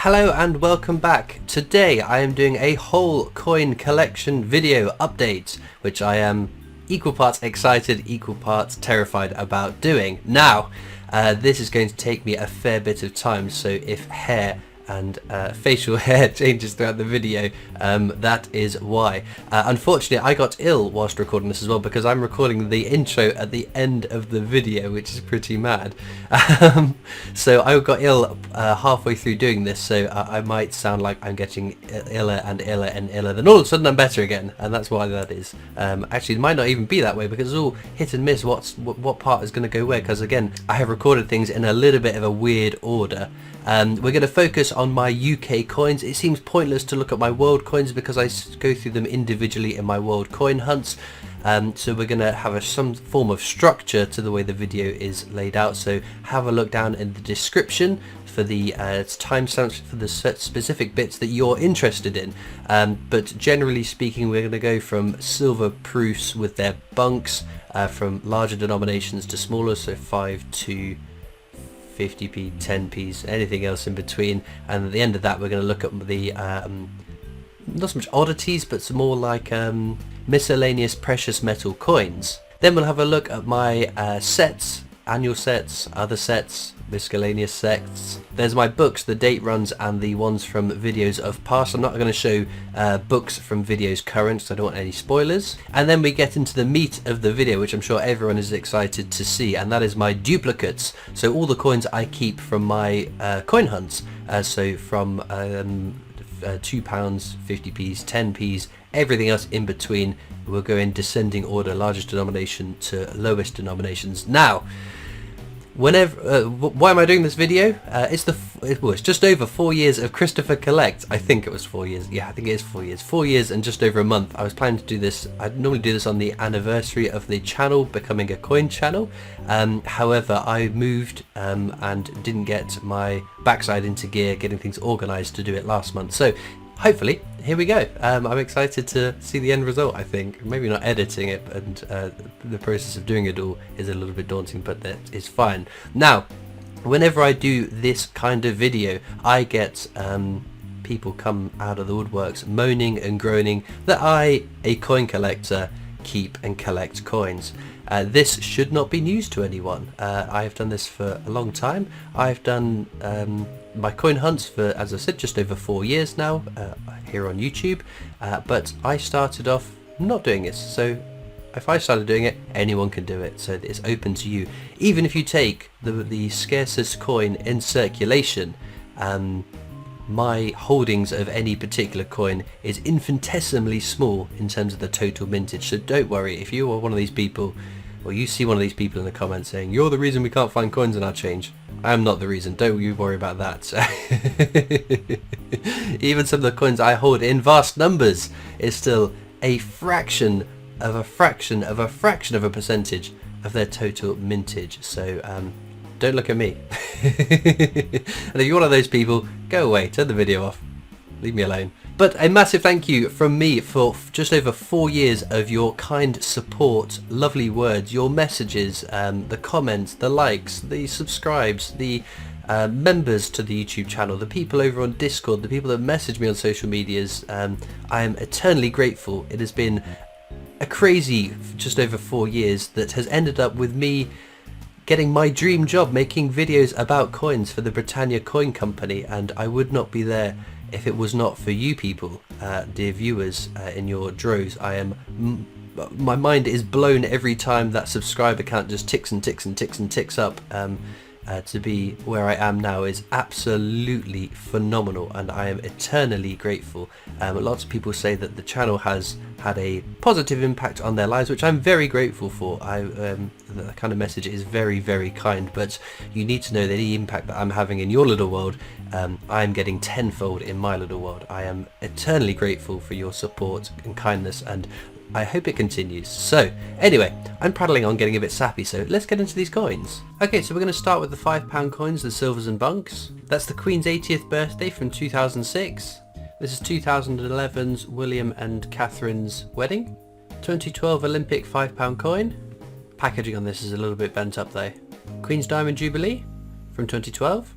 Hello and welcome back. Today I am doing a whole coin collection video update, which I am equal parts excited, equal parts terrified about doing. Now, this is going to take me a fair bit of time, so if hair and facial hair changes throughout the video, that is why. Unfortunately, I got ill whilst recording this as well, because I'm recording the intro at the end of the video, which is pretty mad. So I got ill halfway through doing this, so I might sound like I'm getting iller and iller and iller, then all of a sudden I'm better again, and that's why that is. Actually, it might not even be that way, because it's all hit and miss what part is going to go where, because again, I have recorded things in a little bit of a weird order. We're going to focus on my UK coins. It seems pointless to look at my world coins because I go through them individually in my world coin hunts. So we're going to have some form of structure to the way the video is laid out. So have a look down in the description for the timestamps for the specific bits that you're interested in. But generally speaking, we're going to go from silver proofs with their bunks, from larger denominations to smaller, so 5 to 50p, 10p's, anything else in between, and at the end of that we're going to look at the not so much oddities, but some more like miscellaneous precious metal coins. Then we'll have a look at my sets, annual sets, other sets, miscellaneous sets. There's my books, the date runs and the ones from videos of past. I'm not going to show books from videos current, so I don't want any spoilers. And then we get into the meat of the video, which I'm sure everyone is excited to see, and that is my duplicates. So all the coins I keep from my coin hunts, so from £2, 50p's, 10p's, everything else in between. We'll go in descending order, largest denomination to lowest denominations. Now, whenever why am I doing this video? It's just over 4 years of Christopher Collect. I think it was 4 years. Yeah, I think it is 4 years. 4 years and just over a month. I was planning to do this. I'd normally do this on the anniversary of the channel becoming a coin channel. However, I moved and didn't get my backside into gear, getting things organised to do it last month. So hopefully, here we go. I'm excited to see the end result, I think. Maybe not editing it, and the process of doing it all is a little bit daunting, but that is fine. Now, whenever I do this kind of video, I get people come out of the woodworks moaning and groaning that I, a coin collector, keep and collect coins. This should not be news to anyone. I have done this for a long time. I've done my coin hunts for, as I said, just over 4 years now here on YouTube, but I started off not doing this, so if I started doing it, anyone can do it, so it's open to you. Even if you take the scarcest coin in circulation, my holdings of any particular coin is infinitesimally small in terms of the total mintage, so don't worry if you are one of these people, or you see one of these people in the comments saying you're the reason we can't find coins in our change. I am not the reason, don't you worry about that. Even some of the coins I hold in vast numbers is still a fraction of a fraction of a fraction of a percentage of their total mintage, so don't look at me. And if you're one of those people, go away, turn the video off, leave me alone. But a massive thank you from me for just over 4 years of your kind support, lovely words, your messages, the comments, the likes, the subscribes, the members to the YouTube channel, the people over on Discord, the people that message me on social medias. I am eternally grateful. It has been a crazy just over 4 years that has ended up with me getting my dream job, making videos about coins for the Britannia Coin Company, and I would not be there if it was not for you people, dear viewers, in your droves. My mind is blown every time that subscriber count just ticks and ticks and ticks and ticks up. To be where I am now is absolutely phenomenal, and I am eternally grateful. Lots of people say that the channel has had a positive impact on their lives, which I'm very grateful for. That kind of message is very, very kind, but you need to know that any impact that I'm having in your little world, I'm getting tenfold in my little world. I am eternally grateful for your support and kindness, and I hope it continues. So anyway, I'm prattling on, getting a bit sappy, so let's get into these coins. Okay, so we're going to start with the £5 coins, the silvers and bunks. That's the Queen's 80th birthday from 2006. This is 2011's William and Catherine's wedding. 2012 Olympic £5 coin. Packaging on this is a little bit bent up though. Queen's Diamond Jubilee from 2012.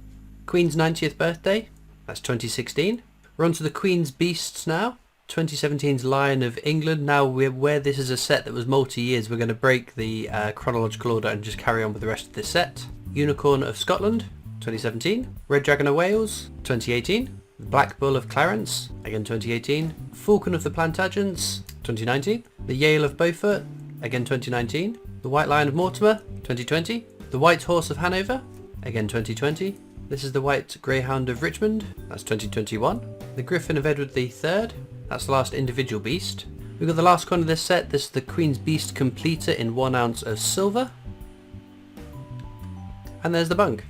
Queen's 90th birthday That's 2016. We're on to the Queen's Beasts now. 2017's Lion of England. Now, where this is a set that was multi-years, we're going to break the chronological order and just carry on with the rest of this set. Unicorn of Scotland, 2017. Red Dragon of Wales, 2018. Black Bull of Clarence, again 2018. Falcon of the Plantagenets, 2019. The Yale of Beaufort, again 2019. The White Lion of Mortimer, 2020. The White Horse of Hanover, again 2020. This is the White Greyhound of Richmond, that's 2021. The Griffin of Edward III, that's the last individual beast. We've got the last coin of this set. This is the Queen's Beast Completer in 1 ounce of silver. And there's the bunk.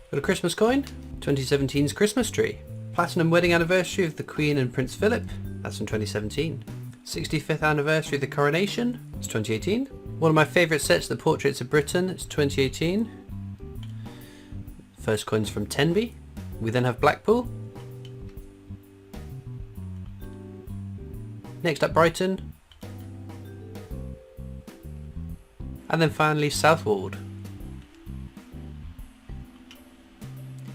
Got a Christmas coin, 2017's Christmas tree. Platinum wedding anniversary of the Queen and Prince Philip, that's from 2017. 65th anniversary of the coronation, it's 2018. One of my favourite sets, the Portraits of Britain, it's 2018. First coins from Tenby. We then have Blackpool. Next up Brighton. And then finally Southwold.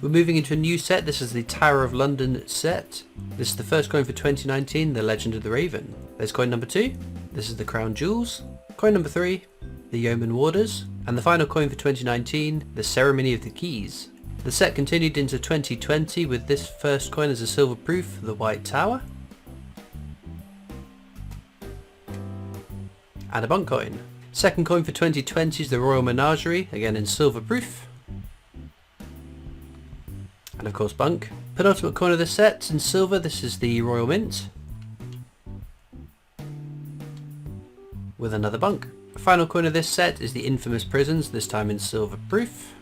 We're moving into a new set. This is the Tower of London set. This is the first coin for 2019, the Legend of the Raven. There's coin number 2. This is the Crown Jewels. Coin number 3, the Yeoman Warders. And the final coin for 2019, the Ceremony of the Keys. The set continued into 2020 with this first coin as a silver proof, the White Tower. And a bunk coin. Second coin for 2020 is the Royal Menagerie, again in silver proof. And of course bunk. Penultimate coin of the set in silver, this is the Royal Mint. With another bunk. Final coin of this set is the infamous Prisons, this time in silver proof.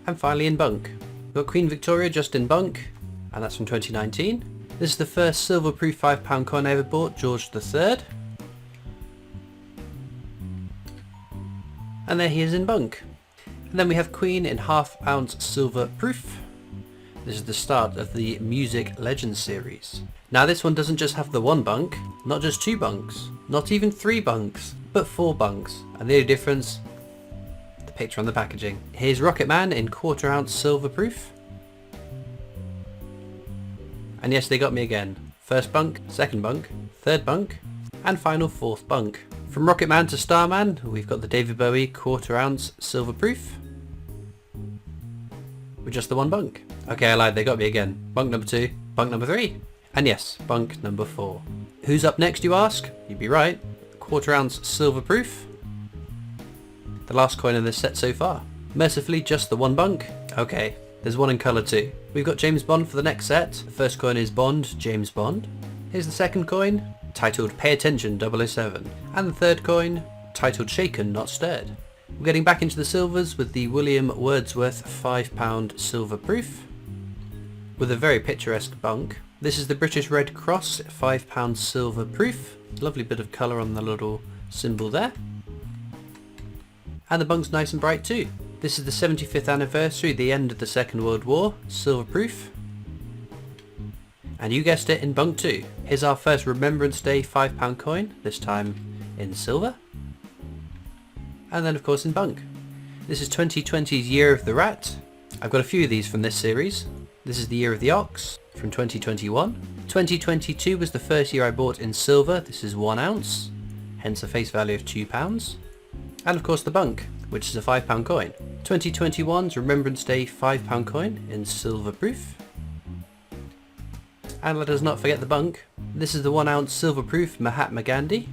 And finally in bunk. We've got Queen Victoria just in bunk, and that's from 2019. This is the first silver proof £5 coin I ever bought, George III. And there he is in bunk. And then we have Queen in ½ ounce silver proof. This is the start of the Music Legends series. Now this one doesn't just have the 1 bunk, not just 2 bunks, not even 3 bunks, but 4 bunks. And the only difference, the picture on the packaging. Here's Rocket Man in ½ ounce silver proof. And yes, they got me again. First bunk, second bunk, third bunk, and final 4th bunk. From Rocket Man to Starman, we've got the David Bowie ½ ounce silver proof. With just the 1 bunk. Okay, I lied, they got me again. Bunk number 2, bunk number 3, and yes, bunk number 4. Who's up next, you ask? You'd be right. ½ ounce silver proof. The last coin in this set so far. Mercifully, just the 1 bunk. Okay. There's one in colour too. We've got James Bond for the next set. The first coin is Bond, James Bond. Here's the second coin, titled Pay Attention 007. And the third coin, titled Shaken Not Stirred. We're getting back into the silvers with the William Wordsworth £5 silver proof. With a very picturesque bunk. This is the British Red Cross £5 silver proof. Lovely bit of colour on the little symbol there. And the bunk's nice and bright too. This is the 75th anniversary, the end of the Second World War, silver proof. And you guessed it, in bunk 2. Here's our first Remembrance Day £5 coin, this time in silver. And then of course in bunk. This is 2020's Year of the Rat. I've got a few of these from this series. This is the Year of the Ox from 2021. 2022 was the first year I bought in silver, this is 1 ounce, hence a face value of £2. And of course the bunk, which is a £5 coin. 2021's Remembrance Day £5 coin in silver proof. And let us not forget the bunk. This is the 1 ounce silver proof Mahatma Gandhi.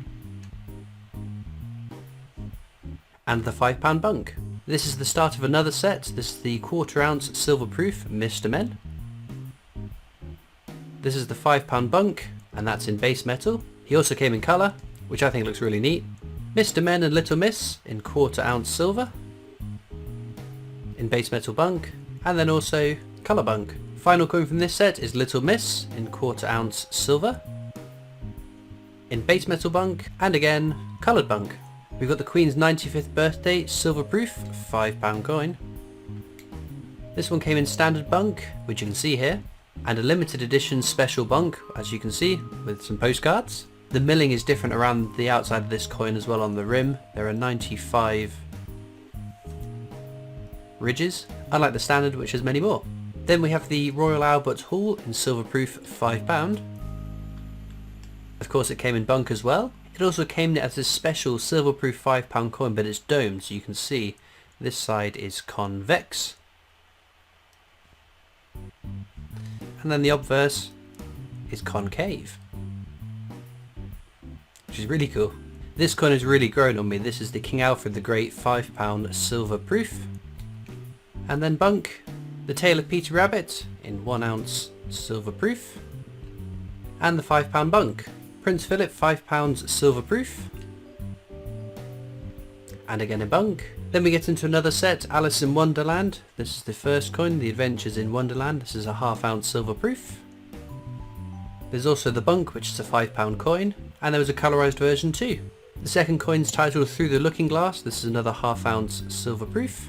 And the £5 bunk. This is the start of another set. This is the ½ ounce silver proof Mr. Men. This is the £5 bunk, and that's in base metal. He also came in colour, which I think looks really neat. Mr. Men and Little Miss in ½ ounce silver. In base metal bunk, and then also colour bunk. Final coin from this set is Little Miss in ½ ounce silver. In base metal bunk, and again, coloured bunk. We've got the Queen's 95th birthday silver proof £5 coin. This one came in standard bunk, which you can see here, and a limited edition special bunk, as you can see, with some postcards. The milling is different around the outside of this coin as well on the rim. There are 95 ridges unlike the standard which has many more. Then we have the Royal Albert Hall in silverproof £5. Of course it came in BUNC as well. It also came as a special silverproof £5 coin, but it's domed, so you can see this side is convex. And then the obverse is concave, which is really cool. This coin has really grown on me. This is the King Alfred the Great £5 silver proof. And then BUNC, the Tale of Peter Rabbit in 1 ounce silver proof. And the £5 BUNC, Prince Philip £5 silver proof. And again in BUNC. Then we get into another set, Alice in Wonderland. This is the first coin, The Adventures in Wonderland. This is a ½ ounce silver proof. There's also the BUNC, which is a £5 coin, and there was a colorised version too. The second coin's titled Through the Looking Glass. This is another ½ ounce silver proof.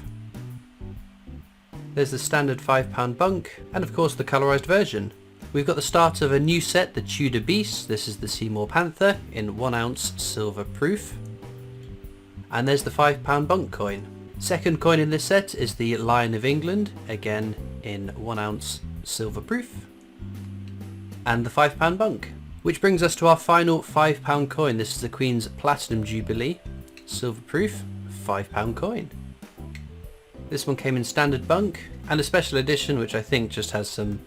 There's the standard £5 BUNC, and of course the colorised version. We've got the start of a new set, the Tudor Beast. This is the Seymour Panther in 1 ounce silver proof. And there's the £5 BUNC coin. Second coin in this set is the Lion of England, again in 1 ounce silver proof. And the £5 BUNC. Which brings us to our final £5 coin. This is the Queen's Platinum Jubilee, silver proof, £5 coin. This one came in standard BUNC and a special edition which I think just has some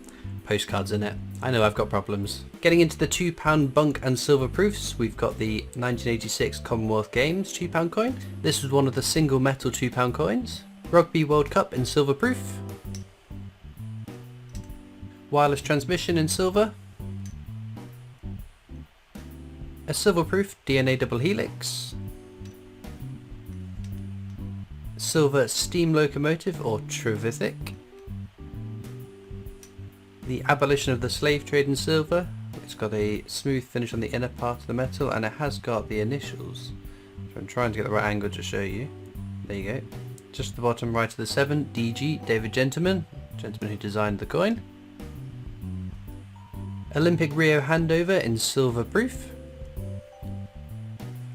postcards in it. I know I've got problems. Getting into the £2 BUNC and silver proofs, we've got the 1986 Commonwealth Games £2 coin. This was one of the single metal £2 coins. Rugby World Cup in silver proof. Wireless transmission in silver. A silver-proof DNA double helix, silver steam locomotive or Trevithick, the abolition of the slave trade in silver. It's got a smooth finish on the inner part of the metal and it has got the initials. So I'm trying to get the right angle to show you. There you go. Just at the bottom right of the 7, DG, David Gentleman who designed the coin. Olympic Rio handover in silver proof.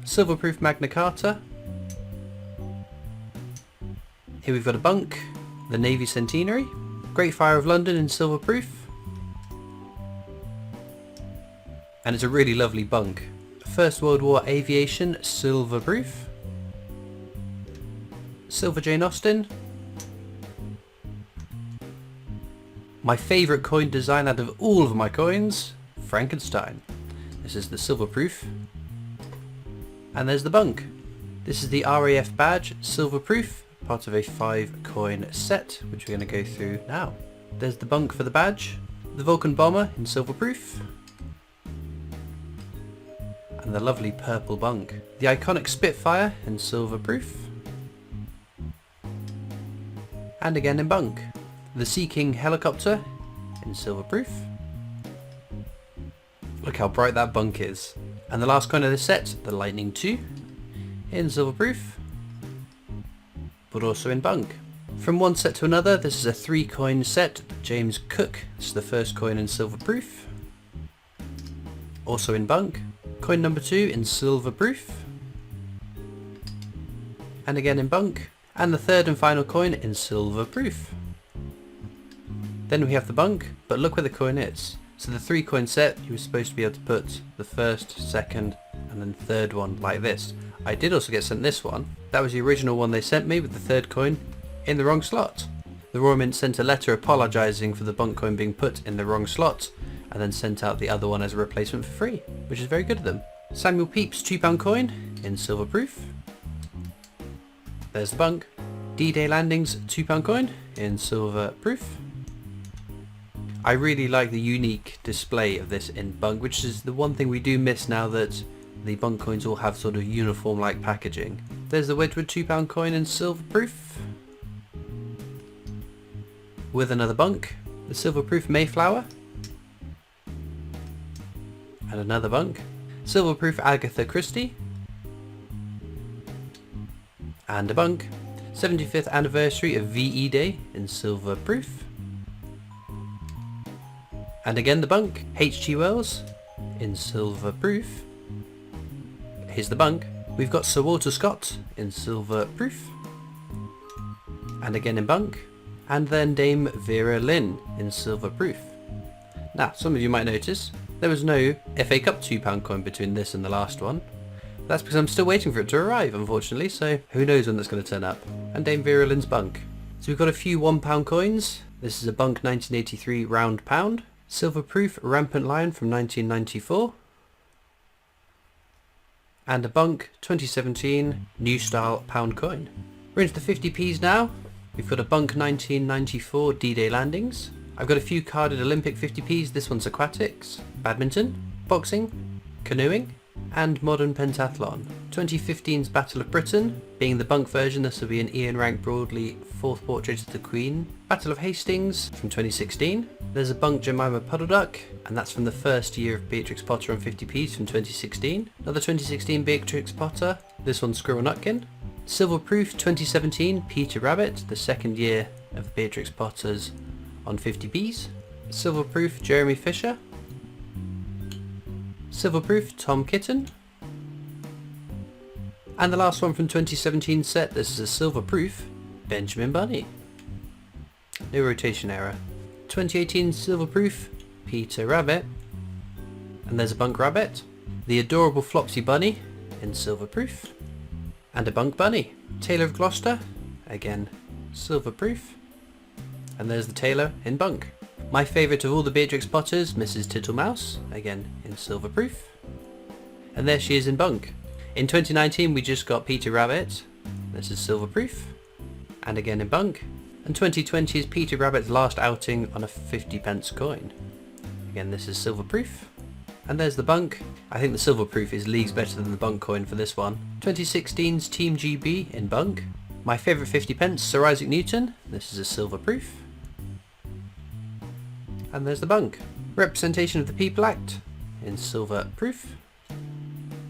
Silverproof Magna Carta. Here we've got a BUNC, the Navy Centenary. Great Fire of London in silver proof. And it's a really lovely BUNC. First World War Aviation silver proof. Silver Jane Austen. My favourite coin design out of all of my coins, Frankenstein. This is the silver proof. And there's the BUNC. This is the RAF badge, silver proof, part of a 5 coin set, which we're going to go through now. There's the BUNC for the badge, the Vulcan bomber in silver proof, and the lovely purple BUNC. The iconic Spitfire in silver proof, and again in BUNC. The Sea King helicopter in silver proof. Look how bright that BUNC is. And the last coin of this set, the Lightning 2, in silver proof, but also in BUNC. From one set to another, this is a 3 coin set, James Cook. This is the first coin in silver proof, also in BUNC. Coin number 2 in silver proof, and again in BUNC. And the third and final coin in silver proof. Then we have the BUNC, but look where the coin is. So the 3 coin set, you were supposed to be able to put the first, second, and then third one like this. I did also get sent this one. That was the original one they sent me with the 3rd coin in the wrong slot. The Royal Mint sent a letter apologising for the BUNC coin being put in the wrong slot, and then sent out the other one as a replacement for free, which is very good of them. Samuel Pepys £2 coin in silver proof. There's the BUNC. D-Day Landings £2 coin in silver proof. I really like the unique display of this in BUNC, which is the one thing we do miss now that the BUNC coins all have sort of uniform-like packaging. There's the Wedgwood £2 coin in silver proof, with another BUNC. The silver proof Mayflower, and another BUNC. Silver proof Agatha Christie, and a BUNC. 75th anniversary of VE Day in silver proof. And again the BUNC, H.G. Wells in silver proof. Here's the BUNC. We've got Sir Walter Scott in silver proof. And again in BUNC. and then Dame Vera Lynn in silver proof. Now, some of you might notice there was no FA Cup £2 coin between this and the last one. That's because I'm still waiting for it to arrive, unfortunately, so who knows when that's going to turn up. And Dame Vera Lynn's BUNC. So we've got a few £1 coins. This is a BUNC 1983 round pound. Silver proof Rampant Lion from 1994. And a BUNC 2017 new style pound coin. We're into the 50p's now. We've got a BUNC 1994 D-Day landings. I've got a few carded Olympic 50p's. This one's aquatics, badminton, boxing, canoeing, and modern pentathlon. 2015's Battle of Britain, being the BUNC version, this will be an Ian Rank Broadley 4th Portrait of the Queen. Battle of Hastings from 2016. There's a BUNC Jemima Puddle Duck, and that's from the first year of Beatrix Potter on 50p's from 2016. Another 2016 Beatrix Potter, this one's Squirrel Nutkin. Silver proof 2017 Peter Rabbit, the second year of Beatrix Potter's on 50p's. Silver proof Jeremy Fisher. Silver proof Tom Kitten. And the last one from 2017 set, this is a silver proof Benjamin Bunny. No rotation error. 2018 silver proof Peter Rabbit. And there's a BUNC Rabbit. The adorable Flopsy Bunny in silver proof. And a BUNC Bunny. Taylor of Gloucester, again silver proof. And there's the Taylor in BUNC. My favourite of all the Beatrix Potters, Mrs. Tittlemouse, again in silver proof. And there she is in BUNC. In 2019 we just got Peter Rabbit, this is silver proof, and again in BUNC. And 2020 is Peter Rabbit's last outing on a 50p coin. Again, this is silver proof. And there's the BUNC. I think the silver proof is leagues better than the BUNC coin for this one. 2016's Team GB in BUNC. My favourite 50p, Sir Isaac Newton, this is a silver proof. And there's the BUNC. Representation of the People Act in silver proof.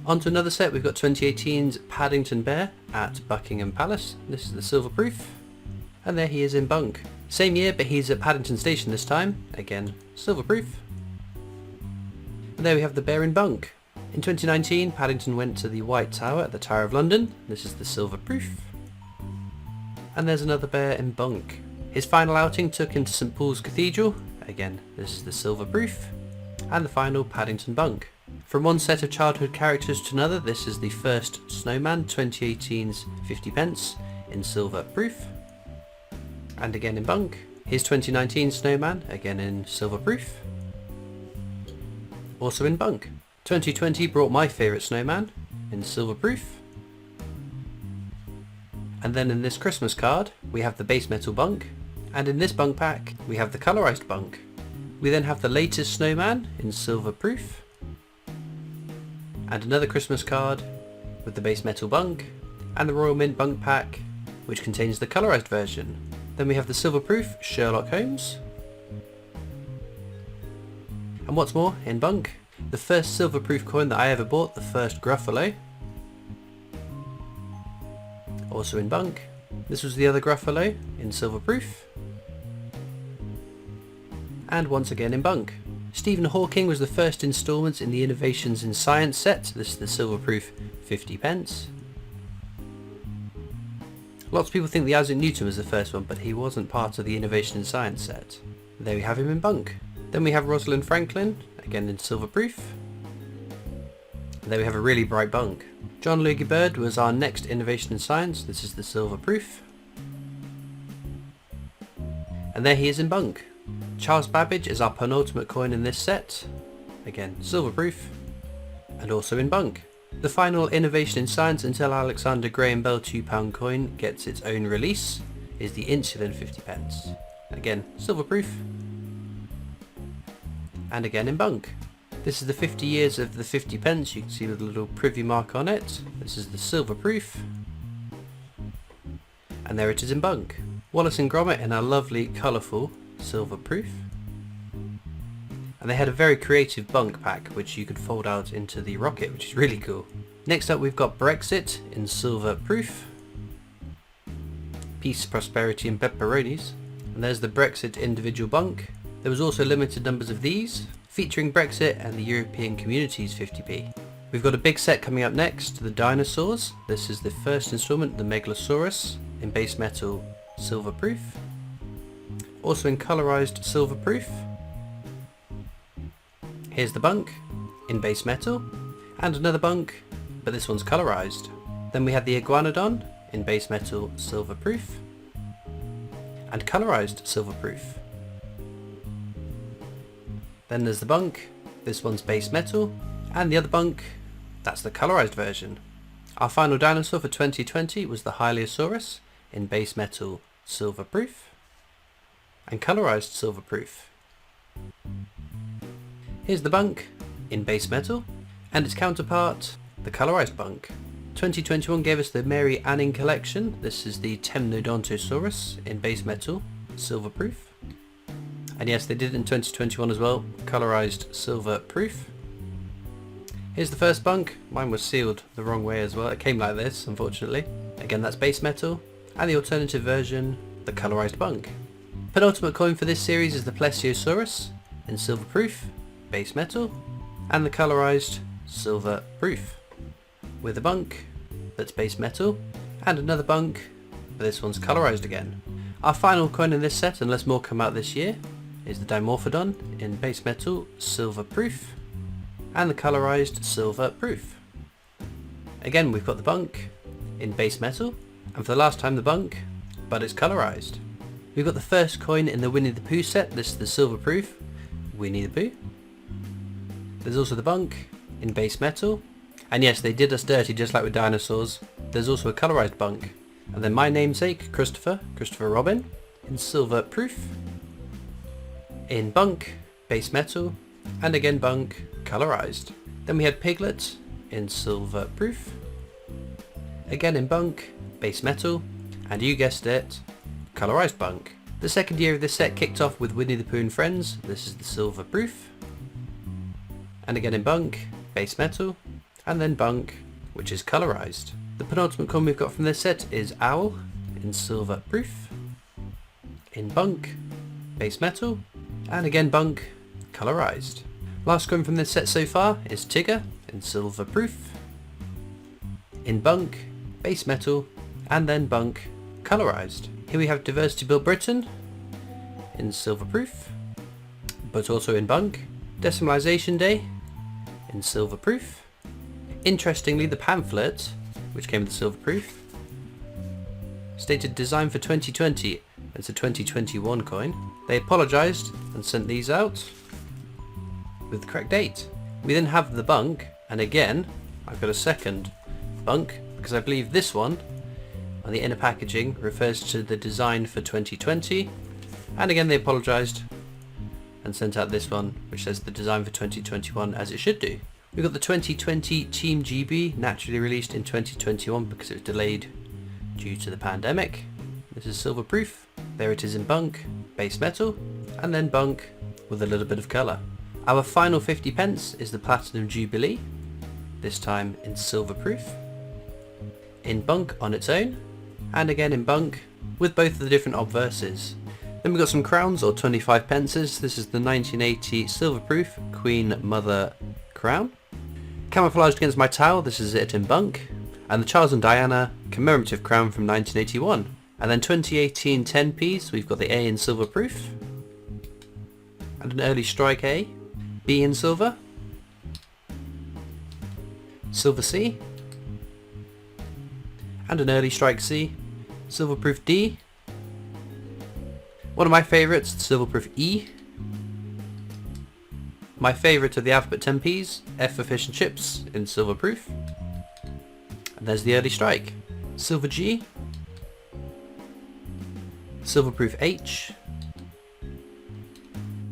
On to another set, we've got 2018's Paddington Bear at Buckingham Palace. This is the silver proof. And there he is in BUNC. Same year, but he's at Paddington Station this time. Again, silver proof. And there we have the bear in BUNC. In 2019, Paddington went to the White Tower at the Tower of London. This is the silver proof. And there's another bear in BUNC. His final outing took him to St Paul's Cathedral. Again, this is the silver proof. And the final Paddington BUNC. From one set of childhood characters to another, this is the first Snowman, 2018's 50p in silver proof. And again in BUNC. Here's 2019 Snowman, again in silver proof. Also in BUNC. 2020 brought my favourite snowman in silver proof. And then in this Christmas card we have the base metal BUNC, and in this BUNC pack we have the colorised BUNC. We then have the latest snowman in silver proof, and another Christmas card with the base metal BUNC, and the Royal Mint BUNC pack which contains the colorised version. Then we have the silver proof Sherlock Holmes. And what's more, in BUNC, the first silver proof coin that I ever bought, the first Gruffalo. Also in BUNC. This was the other Gruffalo in silver proof. And once again in BUNC. Stephen Hawking was the first instalment in the Innovations in Science set. This is the silver proof 50p. Lots of people think the Isaac Newton was the first one, but he wasn't part of the Innovation in Science set. There we have him in BUNC. Then we have Rosalind Franklin, again in silver proof. And there we have a really bright BUNC. John Logie Bird was our next Innovation in Science. This is the silver proof. And there he is in BUNC. Charles Babbage is our penultimate coin in this set. Again, silver proof. And also in BUNC. The final Innovation in Science until Alexander Graham Bell £2 coin gets its own release is the Insulin 50p. Again, silver proof. And again in BUNC. This is the 50 years of the 50p, you can see with a little privy mark on it. This is the silver proof. And there it is in BUNC. Wallace and Gromit in our lovely colourful silver proof. And they had a very creative BUNC pack which you could fold out into the rocket, which is really cool. Next up we've got Brexit in silver proof. Peace, prosperity and pepperonis. And there's the Brexit individual BUNC. There was also limited numbers of these, featuring Brexit and the European Communities 50p. We've got a big set coming up next, the dinosaurs. This is the first instalment, the Megalosaurus, in base metal silver proof. also in colorized silver proof. Here's the BUNC in base metal, and another BUNC, but this one's colorized. Then we have the Iguanodon in base metal silver proof, and colorized silver proof. Then there's the BUNC, this one's base metal, and the other BUNC, that's the colorized version. Our final dinosaur for 2020 was the Hylaeosaurus in base metal silver proof, and colorized silver proof. Here's the BUNC in base metal, and its counterpart, the colorized BUNC. 2021 gave us the Mary Anning collection. This is the Temnodontosaurus in base metal silver proof. And yes, they did it in 2021 as well, colorized silver proof. Here's the first BUNC. Mine was sealed the wrong way as well. It came like this, unfortunately. Again, that's base metal. And the alternative version, the colorized BUNC. Penultimate coin for this series is the Plesiosaurus in silver proof, base metal, and the colorized silver proof. With a BUNC that's base metal, and another BUNC, but this one's colorized again. Our final coin in this set, unless more come out this year, is the Dimorphodon in base metal silver proof, and the colorized silver proof. Again, we've got the BUNC in base metal, and for the last time the BUNC, but it's colorized. We've got the first coin in the Winnie the Pooh set. This is the silver proof Winnie the Pooh. There's also the BUNC in base metal, and yes, they did us dirty just like with dinosaurs. There's also a colorized BUNC, and then my namesake Christopher Robin in silver proof, in BUNC base metal, and again BUNC colorized. Then we had Piglet in silver proof, again in BUNC base metal, and you guessed it, colorized BUNC. The second year of this set kicked off with Winnie the Pooh and Friends. This is the silver proof, and again in BUNC base metal, and then BUNC, which is colorized. The penultimate coin we've got from this set is Owl in silver proof, in BUNC base metal, and again BUNC colorized. Last coin from this set so far is Tigger in silver proof, in BUNC base metal, and then BUNC colorized. Here we have Diversity Build Britain in silver proof, but also in BUNC. Decimalization Day in silver proof. Interestingly, the pamphlet, which came with the silver proof, stated design for 2020. It's a 2021 coin. They apologised and sent these out with the correct date. We then have the BUNC, and again I've got a second BUNC because I believe this one on the inner packaging refers to the design for 2020, and again they apologised and sent out this one which says the design for 2021, as it should do. We've got the 2020 Team GB, naturally released in 2021 because it was delayed due to the pandemic. This is silver proof. There it is in BUNC base metal, and then BUNC with a little bit of colour. Our final 50 pence is the Platinum Jubilee, this time in silver proof, in BUNC on its own, and again in BUNC with both of the different obverses. Then we've got some crowns, or 25 pences. This is the 1980 silver proof Queen Mother crown. Camouflaged against my towel, this is it in BUNC. And the Charles and Diana commemorative crown from 1981. And then 2018 10p's, we've got the A in silver proof, and an early strike A, B in silver, silver C, and an early strike C, silver proof D, one of my favourites, the silver proof E, my favourite of the alphabet 10p's, F for fish and chips in silver proof, and there's the early strike, silver G, silver proof H,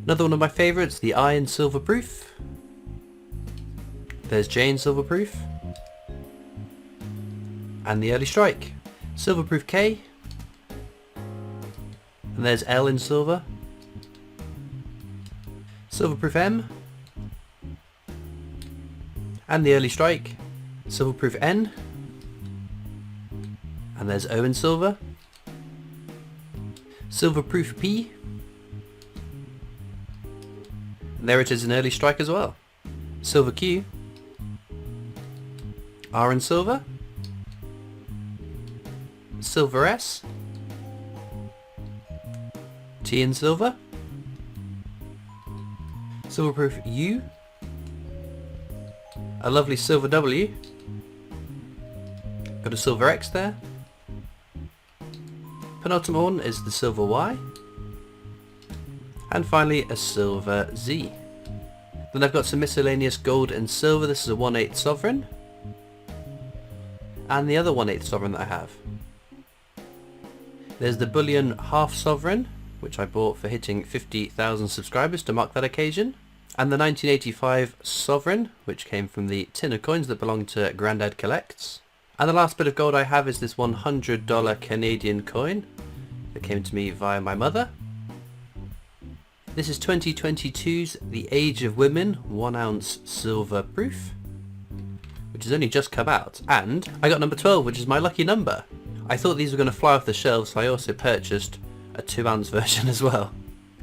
another one of my favourites, the I in silver proof, there's J in silver proof, and the early strike, silver proof K, and there's L in silver, silver proof M, and the early strike, silver proof N, and there's O in silver, silver proof P, and there it is in early strike as well, silver Q, R in silver, silver S, T in silver. Silverproof U. A lovely silver W. Got a silver X there. Penultimate one is the silver Y. And finally a silver Z. Then I've got some miscellaneous gold and silver. This is a 1/8 sovereign. And the other 1/8 sovereign that I have. There's the bullion half sovereign, which I bought for hitting 50,000 subscribers to mark that occasion. And the 1985 sovereign, which came from the tin of coins that belonged to Grandad Collects. And the last bit of gold I have is this $100 Canadian coin that came to me via my mother. This is 2022's The Age of Women 1 ounce silver proof, which has only just come out, and I got number 12, which is my lucky number. I thought these were going to fly off the shelves, so I also purchased a 2 ounce version as well.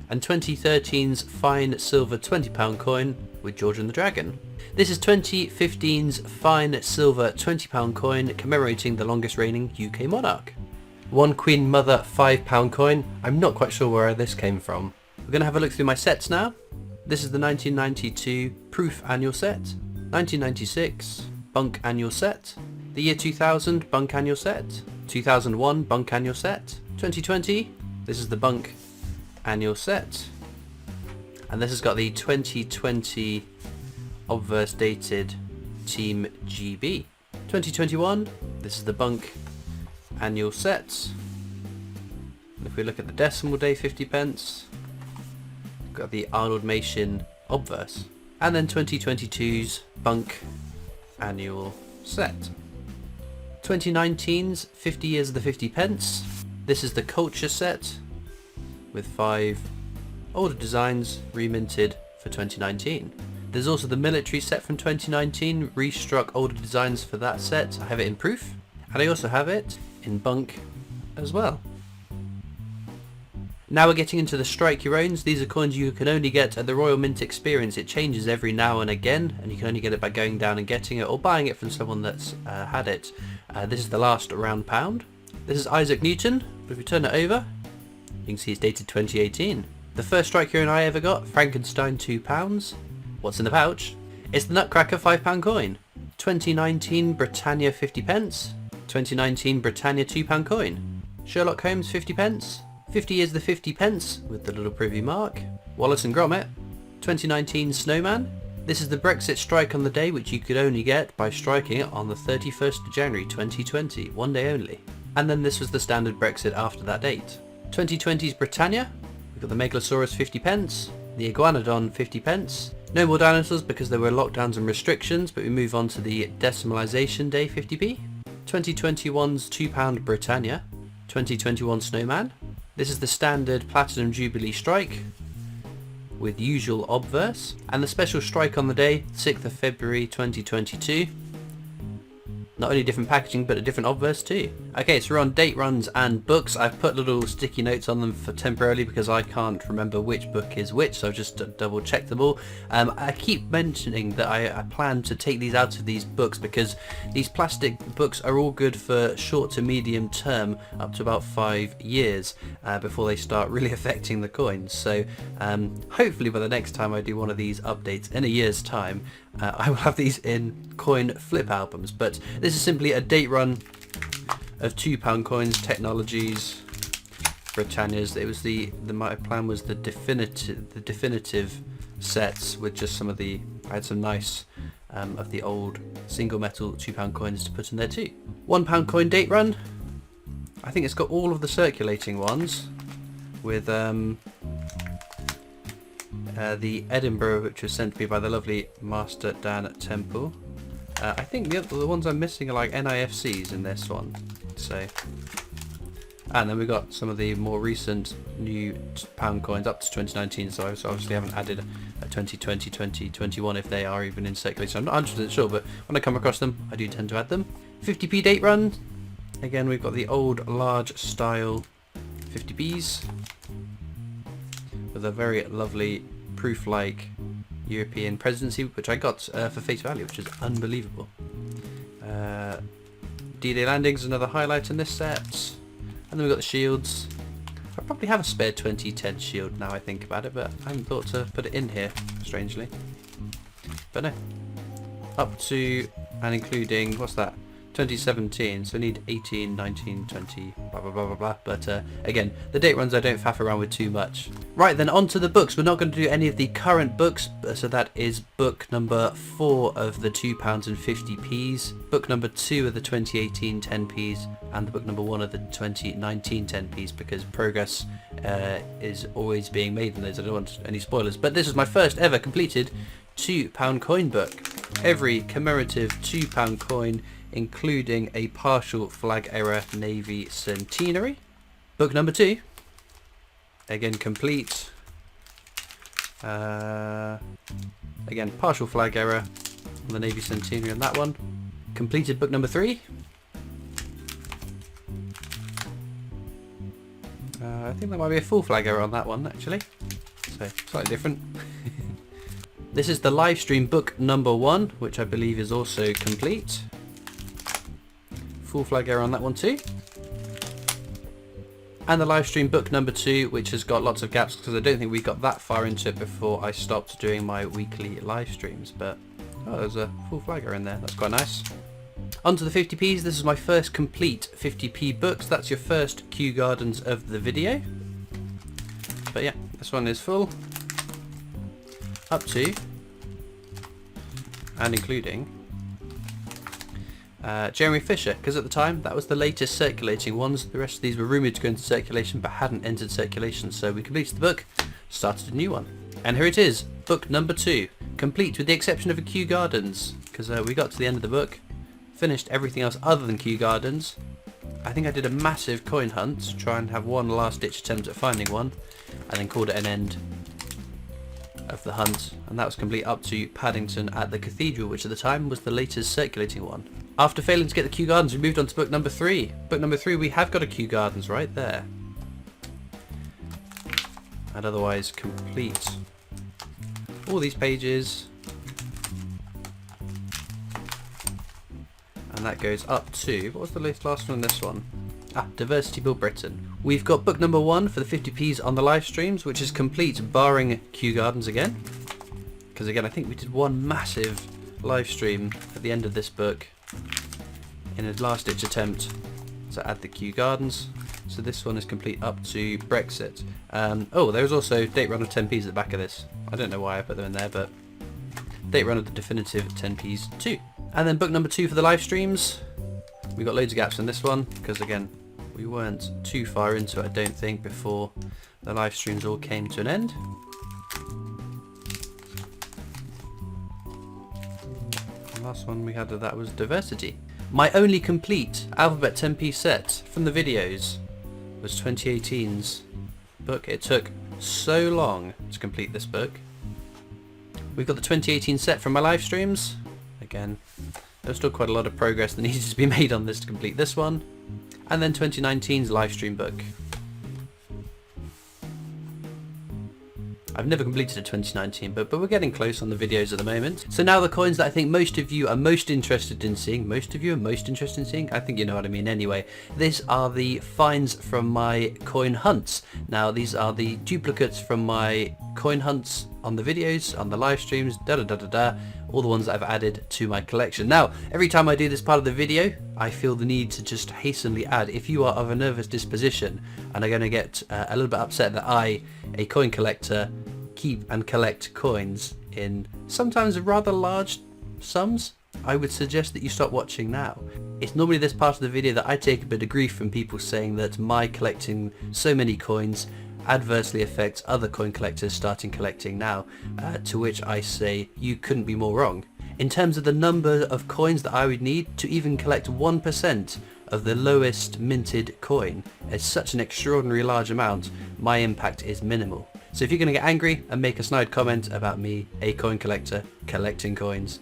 And 2013's fine silver £20 coin with George and the Dragon. This is 2015's fine silver £20 coin commemorating the longest reigning UK monarch. One Queen Mother £5 coin. I'm not quite sure where this came from. We're going to have a look through my sets now. This is the 1992 Proof Annual Set, 1996 BUNC Annual Set, the year 2000 BUNC Annual Set, 2001 BUNC Annual Set, 2020, this is the BUNC Annual Set, and this has got the 2020 obverse dated Team GB. 2021, this is the BUNC Annual Set. And if we look at the decimal day 50p, got the Arnold Mason obverse, and then 2022's BUNC Annual Set. 2019's 50 years of the 50p. This is the Culture Set with 5 older designs reminted for 2019. There's also the Military Set from 2019, restruck older designs for that set. I have it in proof, and I also have it in BUNC as well. Now we're getting into the Strike Your Owns. These are coins you can only get at the Royal Mint Experience. It changes every now and again, and you can only get it by going down and getting it or buying it from someone that's had it. This is the last round pound. This is Isaac Newton, but if we turn it over, you can see it's dated 2018. The first Strike Your Own I ever got, Frankenstein £2. What's in the pouch? It's the Nutcracker £5 coin. 2019 Britannia 50p. 2019 Britannia £2 coin. Sherlock Holmes 50p. 50 years the 50p with the little privy mark. Wallace and Gromit. 2019 Snowman. This is the Brexit strike on the day, which you could only get by striking it on the 31st of January 2020, one day only. And then this was the standard Brexit after that date. 2020's Britannia. We've got the Megalosaurus 50p. The Iguanodon 50p. No more dinosaurs because there were lockdowns and restrictions, but we move on to the Decimalisation Day 50p. 2021's £2 Britannia. 2021 Snowman. This is the standard Platinum Jubilee strike with usual obverse, and the special strike on the day, 6th of February 2022. Not only different packaging, but a different obverse too. Okay, so we're on date runs and books. I've put little sticky notes on them for temporarily because I can't remember which book is which, so I've just double checked them all. I keep mentioning that I plan to take these out of these books because these plastic books are all good for short to medium term, up to about 5 years before they start really affecting the coins. So hopefully by the next time I do one of these updates in a year's time, I will have these in coin flip albums. But this is simply a date run of £2 coins, Technologies, Britannias. It was my plan was the definitive sets with just some of the, I had some nice of the old single metal £2 coins to put in there too. £1 coin date run. I think it's got all of the circulating ones with the Edinburgh, which was sent to me by the lovely Master Dan Temple. I think the ones I'm missing are like NIFCs in this one. So, and then we got some of the more recent new pound coins up to 2019. So I obviously haven't added a 2020, 2021 if they are even in circulation. I'm not 100% sure, but when I come across them, I do tend to add them. 50p date run. Again, we've got the old large style 50p's with a very lovely proof-like European presidency, which I got for face value, which is unbelievable. D-Day landings, another highlight in this set, and then we've got the shields. I probably have a spare 2010 shield now I think about it, but I haven't thought to put it in here, strangely. But no. Up to and including, what's that? 2017, so I need 18, 19, 20, blah blah blah blah blah. But again, the date runs I don't faff around with too much. Right then, on to the books. We're not going to do any of the current books, so that is book number 4 of the £2.50s, book number 2 of the 2018 10p's, and the book number 1 of the 2019 10p's, because progress is always being made in those. I don't want any spoilers, but this is my first ever completed £2 coin book. Every commemorative £2 coin, including a partial flag error Navy centenary. Book number 2, again complete. Again, partial flag error on the Navy centenary on that one. Completed book number 3. I think there might be a full flag error on that one actually, so slightly different. This is the live stream book number 1, which I believe is also complete. Full flag error on that one too. And the live stream book number 2, which has got lots of gaps because I don't think we got that far into it before I stopped doing my weekly live streams. But oh, there's a full flag error in there. That's quite nice. On to the 50p's. This is my first complete 50p book. So that's your first Kew Gardens of the video. But yeah, this one is full. Up to and including Jeremy Fisher, because at the time that was the latest circulating ones. The rest of these were rumoured to go into circulation but hadn't entered circulation, so we completed the book, started a new one. And here it is, book number 2, complete with the exception of a Kew Gardens, because we got to the end of the book, finished everything else other than Kew Gardens. I think I did a massive coin hunt to try and have one last ditch attempt at finding one, and then called it an end of the hunt, and that was complete up to Paddington at the Cathedral, which at the time was the latest circulating one. After failing to get the Kew Gardens, we moved on to book number 3. Book number 3, we have got a Kew Gardens right there. And otherwise complete all these pages. And that goes up to, what was the last one on this one? Diversity Bill Britain. We've got book number 1 for the 50p's on the live streams, which is complete barring Kew Gardens again. Because again, I think we did one massive live stream at the end of this book in a last ditch attempt to add the Kew Gardens. So this one is complete up to Brexit. Oh, there's also date run of 10p's at the back of this. I don't know why I put them in there, but date run of the definitive 10p's too. And then book number 2 for the live streams. We got loads of gaps in this one because again, we weren't too far into it, I don't think, before the live streams all came to an end. The last one we had of that was diversity. My only complete alphabet 10p set from the videos was 2018's book. It took so long to complete this book. We've got the 2018 set from my live streams. Again, there's still quite a lot of progress that needs to be made on this to complete this one. And then 2019's live stream book. I've never completed a 2019 book, but we're getting close on the videos at the moment. So now the coins that I think most of you are most interested in seeing, I think you know what I mean anyway. These are the finds from my coin hunts. Now these are the duplicates from my coin hunts on the videos, on the live streams, all the ones that I've added to my collection. Now, every time I do this part of the video, I feel the need to just hastenly add, if you are of a nervous disposition and are going to get a little bit upset that I, a coin collector, keep and collect coins in sometimes rather large sums, I would suggest that you stop watching now. It's normally this part of the video that I take a bit of grief from people saying that my collecting so many coins adversely affects other coin collectors starting collecting now, to which I say you couldn't be more wrong. In terms of the number of coins that I would need to even collect 1% of the lowest minted coin, it's such an extraordinarily large amount, my impact is minimal. So if you're going to get angry and make a snide comment about me, a coin collector, collecting coins,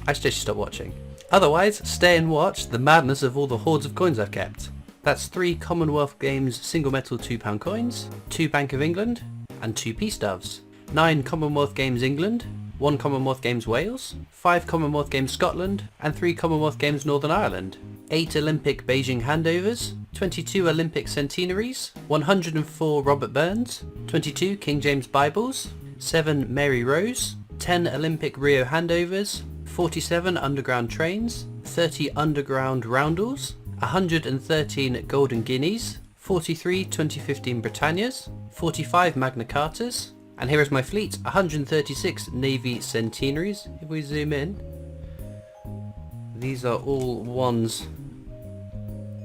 I suggest you stop watching. Otherwise, stay and watch the madness of all the hordes of coins I've kept. That's 3 Commonwealth Games single metal £2 coins, 2 Bank of England, and 2 Peace Doves. 9 Commonwealth Games England, 1 Commonwealth Games Wales, 5 Commonwealth Games Scotland, and 3 Commonwealth Games Northern Ireland. 8 Olympic Beijing handovers, 22 Olympic centenaries, 104 Robert Burns, 22 King James Bibles, 7 Mary Rose, 10 Olympic Rio handovers, 47 underground trains, 30 underground roundels, 113 Golden Guineas, 43 2015 Britannias, 45 Magna Cartas, and here is my fleet, 136 Navy centenaries. If we zoom in, these are all ones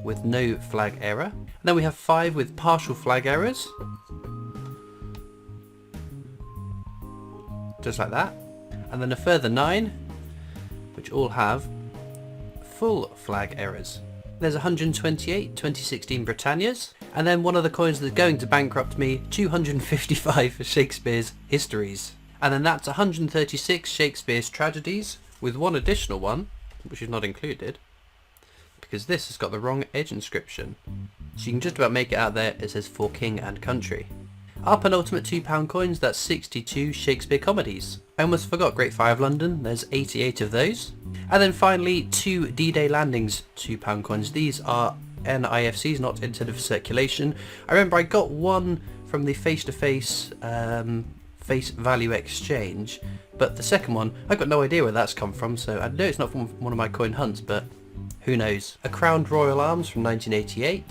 with no flag error. And then we have 5 with partial flag errors, just like that. And then a further 9 which all have full flag errors. There's 128 2016 Britannias, and then one of the coins that's going to bankrupt me, 255 Shakespeare's Histories. And then that's 136 Shakespeare's Tragedies, with one additional one, which is not included, because this has got the wrong edge inscription. So you can just about make it out there, it says For King and Country. Our penultimate £2 coins, that's 62 Shakespeare comedies. I almost forgot Great Fire of London, there's 88 of those. And then finally 2 D-Day Landings £2 coins. These are NIFCs, not intended for circulation. I remember I got one from the face-to-face face value exchange, but the second one, I got no idea where that's come from, so I know it's not from one of my coin hunts, but who knows. A Crowned Royal Arms from 1988,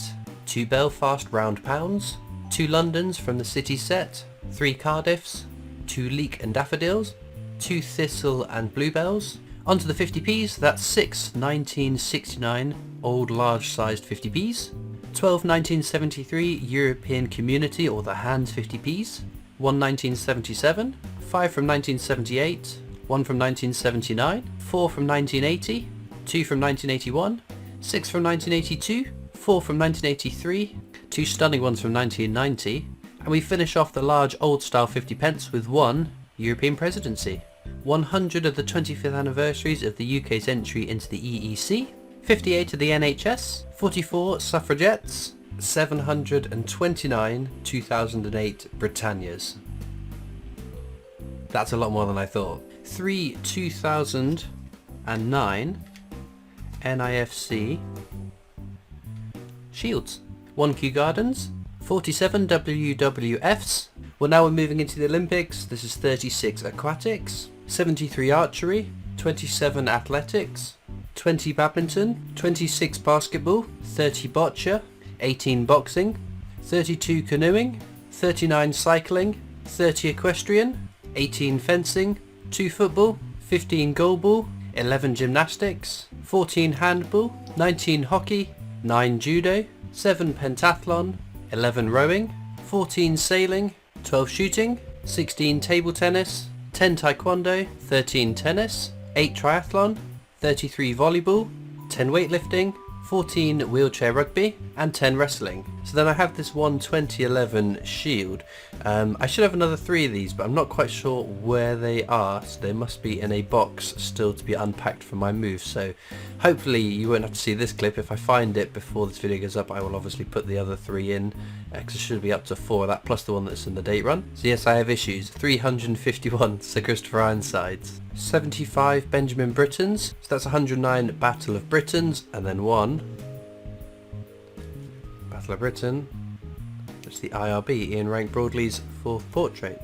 2 Belfast round pounds, 2 Londons from the City set, 3 Cardiffs, 2 Leek and Daffodils, 2 Thistle and Bluebells. Onto the 50p's, that's 6 1969 old large sized 50p's, 12 1973 European Community or the Hands 50p's, 1 1977, 5 from 1978, 1 from 1979, 4 from 1980, 2 from 1981, 6 from 1982, 4 from 1983, 2 stunning ones from 1990, and we finish off the large old style 50p with 1 European Presidency. 100 of the 25th anniversaries of the UK's entry into the EEC, 58 of the NHS, 44 suffragettes, 729 2008 Britannias. That's a lot more than I thought. 3 2009 NIFC shields, 1 Kew Gardens, 47 WWFs. Well, now we're moving into the Olympics. This is 36 aquatics, 73 archery, 27 athletics, 20 badminton, 26 basketball, 30 boccia, 18 boxing, 32 canoeing, 39 cycling, 30 equestrian, 18 fencing, 2 football, 15 goalball, 11 gymnastics, 14 handball, 19 hockey, 9 judo, 7 pentathlon, 11 rowing, 14 sailing, 12 shooting, 16 table tennis, 10 taekwondo, 13 tennis, 8 triathlon, 33 volleyball, 10 weightlifting, 14 wheelchair rugby, and 10 wrestling. So then I have this one 2011 shield. I should have another 3 of these, but I'm not quite sure where they are, so they must be in a box still to be unpacked for my move. So hopefully you won't have to see this clip. If I find it before this video goes up, I will obviously put the other 3 in, because it should be up to 4 of that, plus the one that's in the date run. So yes, I have issues. 351 Sir Christopher Ironsides, 75 Benjamin Britons, so that's 109 Battle of Britons, and then 1 Battle of Britain. It's the IRB, Ian Rank Broadley's 4th portrait.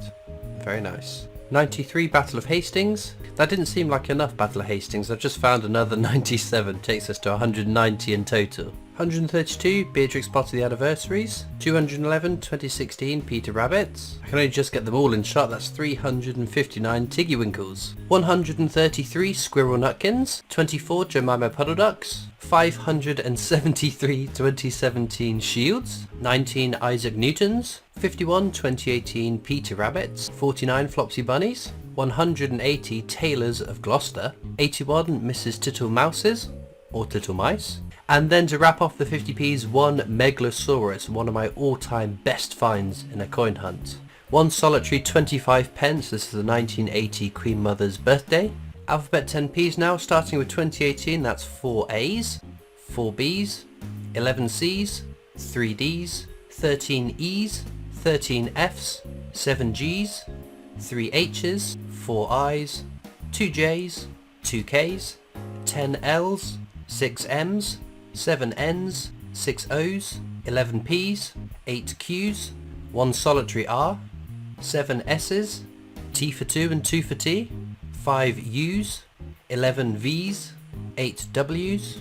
Very nice. 93 Battle of Hastings. That didn't seem like enough Battle of Hastings. I've just found another 97. Takes us to 190 in total. 132 Beatrix Potter the Anniversaries. 211 2016 Peter Rabbits. I can only just get them all in shot. That's 359 Tiggy Winkles. 133 Squirrel Nutkins. 24 Jemima Puddle Ducks. 573 2017 Shields. 19 Isaac Newtons. 51 2018 Peter Rabbits. 49 Flopsy Bunnies. 180 Tailors of Gloucester. 81 Mrs. Tittle Mouses, or Tittle Mice. And then to wrap off the 50p's, 1 Megalosaurus, one of my all-time best finds in a coin hunt. 1 solitary 25p, this is the 1980 Queen Mother's birthday. Alphabet 10p's now, starting with 2018, that's 4 A's, 4 B's, 11 C's, 3 D's, 13 E's, 13 F's, 7 G's, 3 H's, 4 I's, 2 J's, 2 K's, 10 L's, 6 M's, 7 N's, 6 O's, 11 P's, 8 Q's, 1 solitary R, 7 S's, T for 2 and 2 for T, 5 U's, 11 V's, 8 W's,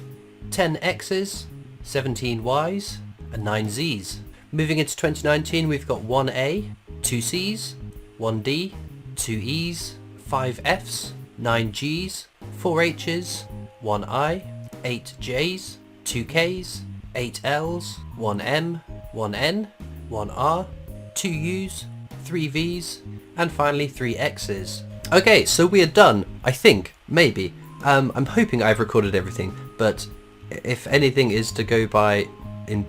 10 X's, 17 Y's, and 9 Z's. Moving into 2019, we've got 1 A, 2 C's, 1 D, 2 E's, 5 F's, 9 G's, 4 H's, 1 I, 8 J's, 2 K's, 8 L's, 1 M, 1 N, 1 R, 2 U's, 3 V's, and finally 3 X's. Okay, so we are done, I think, maybe. I'm hoping I've recorded everything, but if anything is to go by in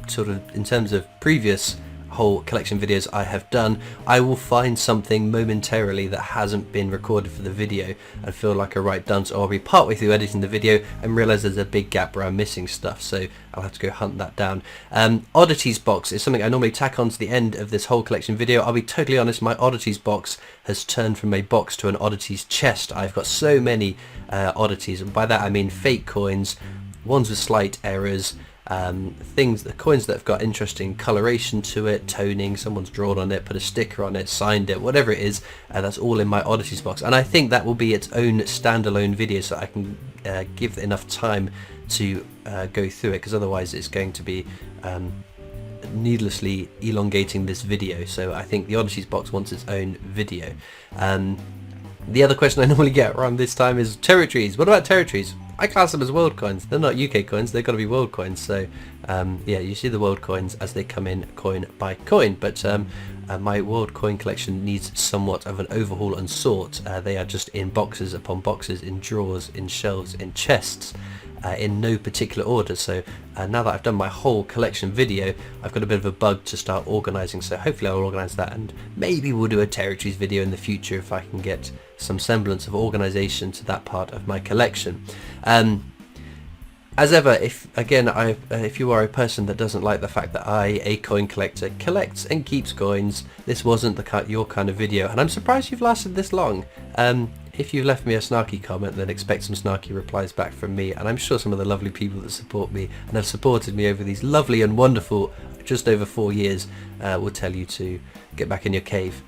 terms of previous whole collection videos I have done, I will find something momentarily that hasn't been recorded for the video and feel like a right dunce, or I'll be partway through editing the video and realise there's a big gap where I'm missing stuff, so I'll have to go hunt that down. Oddities box is something I normally tack on to the end of this whole collection video. I'll be totally honest, my oddities box has turned from a box to an oddities chest. I've got so many oddities, and by that I mean fake coins, ones with slight errors, the coins that have got interesting coloration to it, toning, someone's drawn on it, put a sticker on it, signed it, whatever it is, that's all in my oddities box, and I think that will be its own standalone video so I can give it enough time to go through it, because otherwise it's going to be needlessly elongating this video. So I think the oddities box wants its own video. The other question I normally get around this time is territories. What about territories? I class them as world coins. They're not UK coins, they've got to be world coins. So yeah, you see the world coins as they come in coin by coin, but my world coin collection needs somewhat of an overhaul and sort. They are just in boxes upon boxes, in drawers, in shelves, in chests, in no particular order. So now that I've done my whole collection video, I've got a bit of a bug to start organising, so hopefully I'll organise that, and maybe we'll do a territories video in the future if I can get some semblance of organisation to that part of my collection. As ever, if you are a person that doesn't like the fact that I, a coin collector, collects and keeps coins, this wasn't your kind of video, and I'm surprised you've lasted this long. If you've left me a snarky comment, then expect some snarky replies back from me, and I'm sure some of the lovely people that support me and have supported me over these lovely and wonderful just over 4 years will tell you to get back in your cave.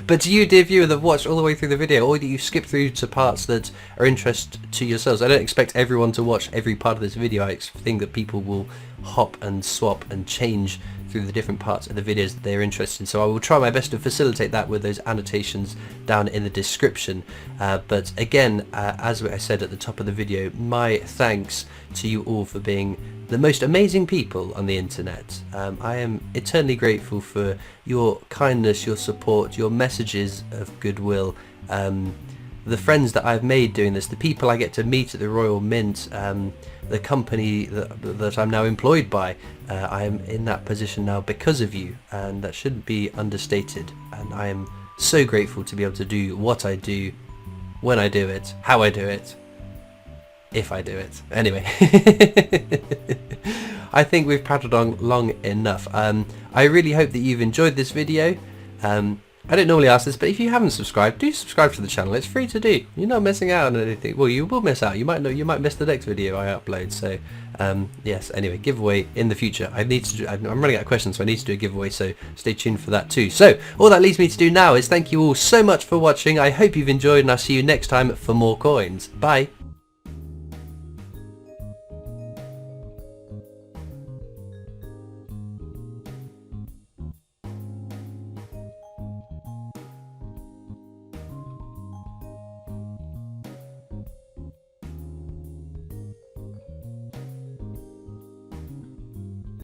But to you, dear viewer, that watched all the way through the video, or that you skip through to parts that are interest to yourselves, I don't expect everyone to watch every part of this video. I think that people will hop and swap and change through the different parts of the videos that they're interested in, so I will try my best to facilitate that with those annotations down in the description. But again, as I said at the top of the video, my thanks to you all for being the most amazing people on the internet. I am eternally grateful for your kindness, your support, your messages of goodwill, the friends that I've made doing this, the people I get to meet at the Royal Mint, the company that I'm now employed by. I am in that position now because of you, and that shouldn't be understated, and I am so grateful to be able to do what I do, when I do it, how I do it, if I do it. Anyway, I think we've prattled on long enough. I really hope that you've enjoyed this video. I don't normally ask this, but if you haven't subscribed, do subscribe to the channel. It's free to do. You're not missing out on anything. Well, you will miss out. You might miss the next video I upload. So yes, anyway, giveaway in the future. I'm running out of questions, so I need to do a giveaway, so stay tuned for that too. So all that leaves me to do now is thank you all so much for watching. I hope you've enjoyed, and I'll see you next time for more coins. Bye.